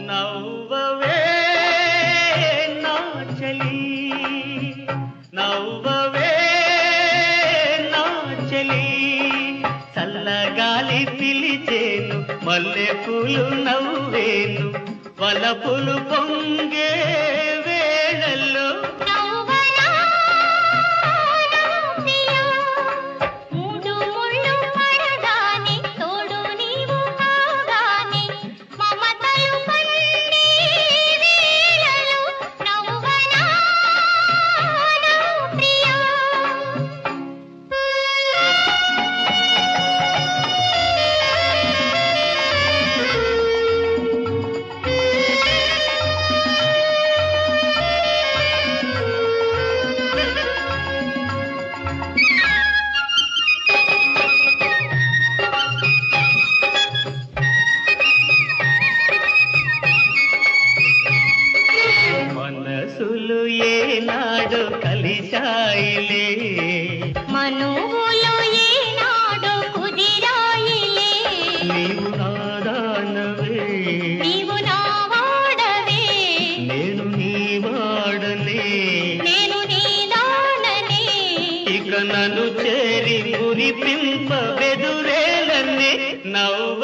నవ్వవే నా చలి నవ్వవే నా చలి చల్లగాలి పిలిచేను మల్లె పూలు నవ్వేను వలపులు పొంగే వేళల్లో మనసులు ఏనాడు కలిశాయిలే మనువులు ఏనాడు కుదిరాయిలే నీవు నాదానవే నీవు నా వాడవే నేను నీ వాడనే నేను నీ దాననే ఇక నన్ను చేరి మురిపింప బెదురేలనే నవ్వ